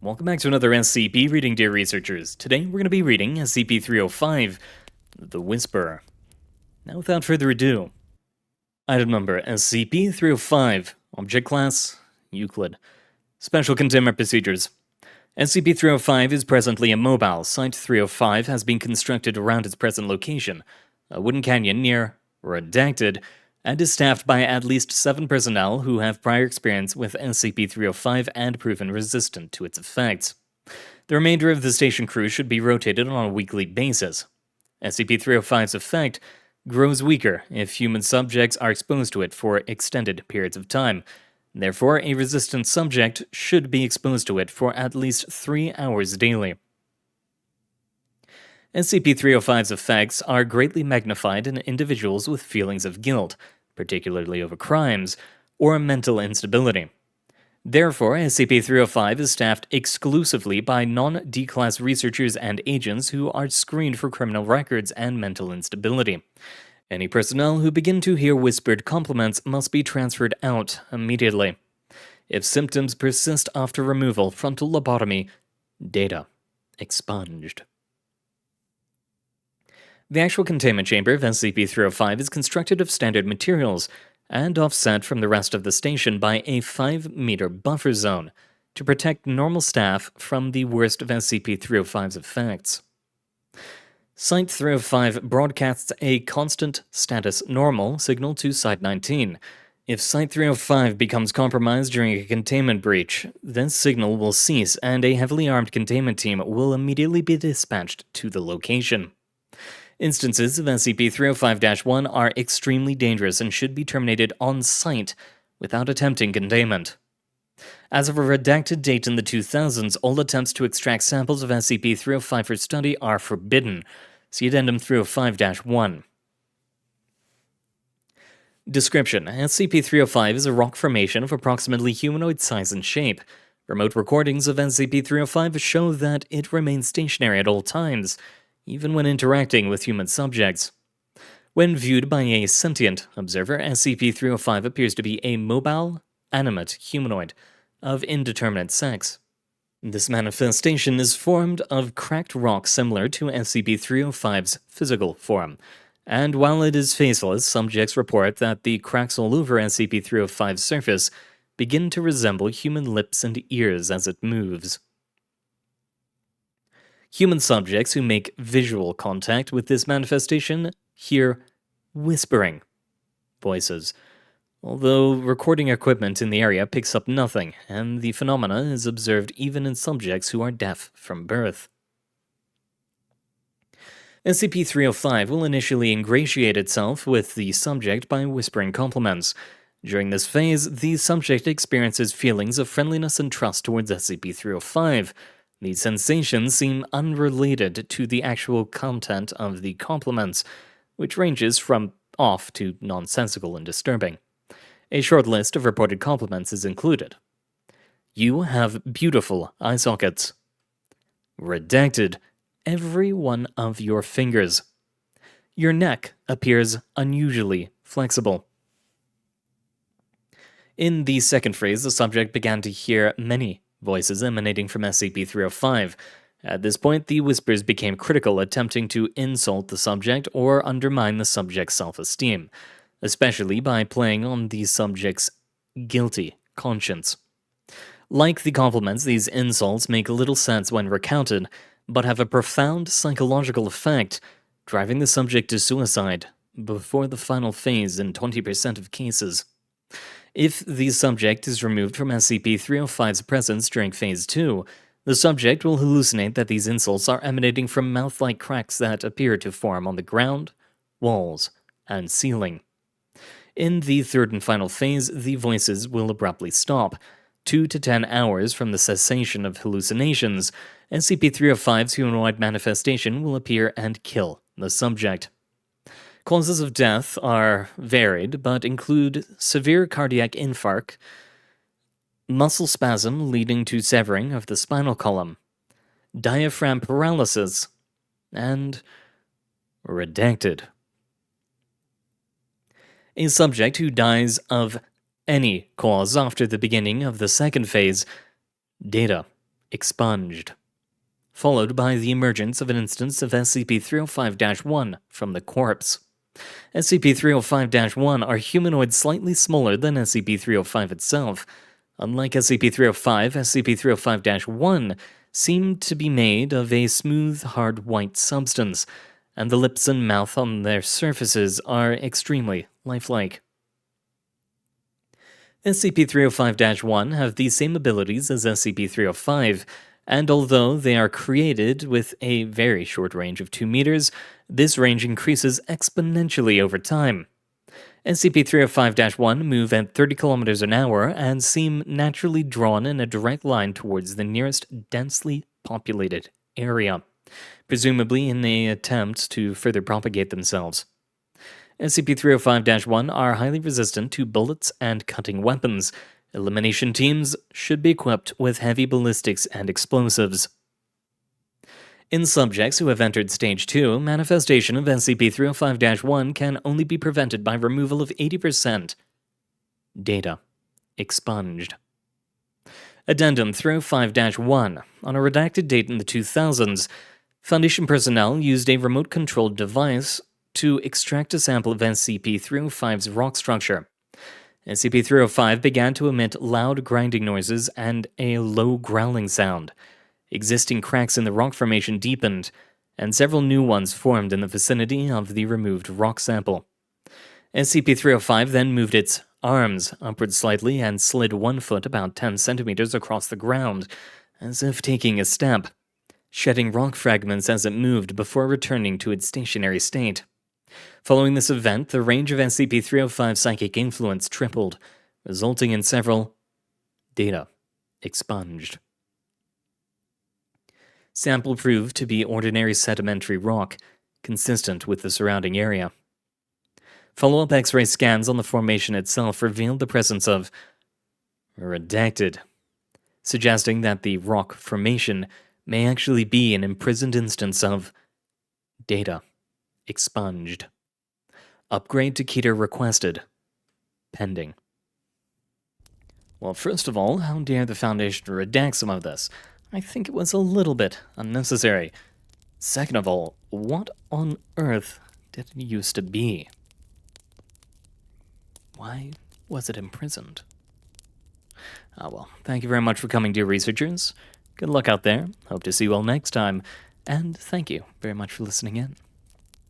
Welcome back to another SCP reading, dear researchers. Today we're going to be reading SCP-305, The Whisperer. Now without further ado, item number SCP-305, Object Class, Euclid. Special Containment Procedures. SCP-305 is presently immobile. Site-305 has been constructed around its present location, a wooden canyon near Redacted, and is staffed by at least 7 personnel who have prior experience with SCP-305 and proven resistant to its effects. The remainder of the station crew should be rotated on a weekly basis. SCP-305's effect grows weaker if human subjects are exposed to it for extended periods of time. Therefore, a resistant subject should be exposed to it for at least 3 hours daily. SCP-305's effects are greatly magnified in individuals with feelings of guilt, particularly over crimes, or mental instability. Therefore, SCP-305 is staffed exclusively by non-D-Class researchers and agents who are screened for criminal records and mental instability. Any personnel who begin to hear whispered compliments must be transferred out immediately. If symptoms persist after removal, frontal lobotomy, data expunged. The actual containment chamber of SCP-305 is constructed of standard materials and offset from the rest of the station by a 5-meter buffer zone to protect normal staff from the worst of SCP-305's effects. Site-305 broadcasts a constant status normal signal to Site-19. If Site-305 becomes compromised during a containment breach, this signal will cease and a heavily armed containment team will immediately be dispatched to the location. Instances of SCP-305-1 are extremely dangerous and should be terminated on-site without attempting containment. As of a redacted date in the 2000s, all attempts to extract samples of SCP-305 for study are forbidden. See Addendum 305-1. Description: SCP-305 is a rock formation of approximately humanoid size and shape. Remote recordings of SCP-305 show that it remains stationary at all times, even when interacting with human subjects. When viewed by a sentient observer, SCP-305 appears to be a mobile, animate humanoid of indeterminate sex. This manifestation is formed of cracked rock similar to SCP-305's physical form, and while it is faceless, subjects report that the cracks all over SCP-305's surface begin to resemble human lips and ears as it moves. Human subjects who make visual contact with this manifestation hear whispering voices, although recording equipment in the area picks up nothing, and the phenomena is observed even in subjects who are deaf from birth. SCP-305 will initially ingratiate itself with the subject by whispering compliments. During this phase, the subject experiences feelings of friendliness and trust towards SCP-305. These sensations seem unrelated to the actual content of the compliments, which ranges from off to nonsensical and disturbing. A short list of reported compliments is included. You have beautiful eye sockets. Redacted, every one of your fingers. Your neck appears unusually flexible. In the second phrase, the subject began to hear many voices emanating from SCP-305. At this point, the whispers became critical, attempting to insult the subject or undermine the subject's self-esteem, especially by playing on the subject's guilty conscience. Like the compliments, these insults make little sense when recounted, but have a profound psychological effect, driving the subject to suicide before the final phase in 20% of cases. If the subject is removed from SCP-305's presence during Phase 2, the subject will hallucinate that these insults are emanating from mouth-like cracks that appear to form on the ground, walls, and ceiling. In the third and final phase, the voices will abruptly stop. 2 to 10 hours from the cessation of hallucinations, SCP-305's humanoid manifestation will appear and kill the subject. Causes of death are varied, but include severe cardiac infarct, muscle spasm leading to severing of the spinal column, diaphragm paralysis, and redacted. A subject who dies of any cause after the beginning of the second phase, data expunged. Followed by the emergence of an instance of SCP-305-1 from the corpse. SCP-305-1 are humanoids slightly smaller than SCP-305 itself. Unlike SCP-305, SCP-305-1 seem to be made of a smooth, hard white substance, and the lips and mouth on their surfaces are extremely lifelike. SCP-305-1 have the same abilities as SCP-305, and although they are created with a very short range of 2 meters, this range increases exponentially over time. SCP-305-1 move at 30 kilometers an hour and seem naturally drawn in a direct line towards the nearest densely populated area, presumably in an attempt to further propagate themselves. SCP-305-1 are highly resistant to bullets and cutting weapons. Elimination teams should be equipped with heavy ballistics and explosives. In subjects who have entered Stage 2, manifestation of SCP-305-1 can only be prevented by removal of 80%. Data expunged. Addendum 305-1. On a redacted date in the 2000s, Foundation personnel used a remote-controlled device to extract a sample of SCP-305's rock structure. SCP-305 began to emit loud grinding noises and a low growling sound. Existing cracks in the rock formation deepened, and several new ones formed in the vicinity of the removed rock sample. SCP-305 then moved its arms upward slightly and slid 1 foot about 10 centimeters across the ground, as if taking a step, shedding rock fragments as it moved before returning to its stationary state. Following this event, the range of SCP-305's psychic influence tripled, resulting in several data expunged. Sample proved to be ordinary sedimentary rock, consistent with the surrounding area. Follow-up X-ray scans on the formation itself revealed the presence of redacted, suggesting that the rock formation may actually be an imprisoned instance of data expunged. Upgrade to Keter requested. Pending. Well, first of all, how dare the Foundation redact some of this? I think it was a little bit unnecessary. Second of all, what on earth did it used to be? Why was it imprisoned? Ah well, thank you very much for coming, dear researchers. Good luck out there. Hope to see you all next time. And thank you very much for listening in.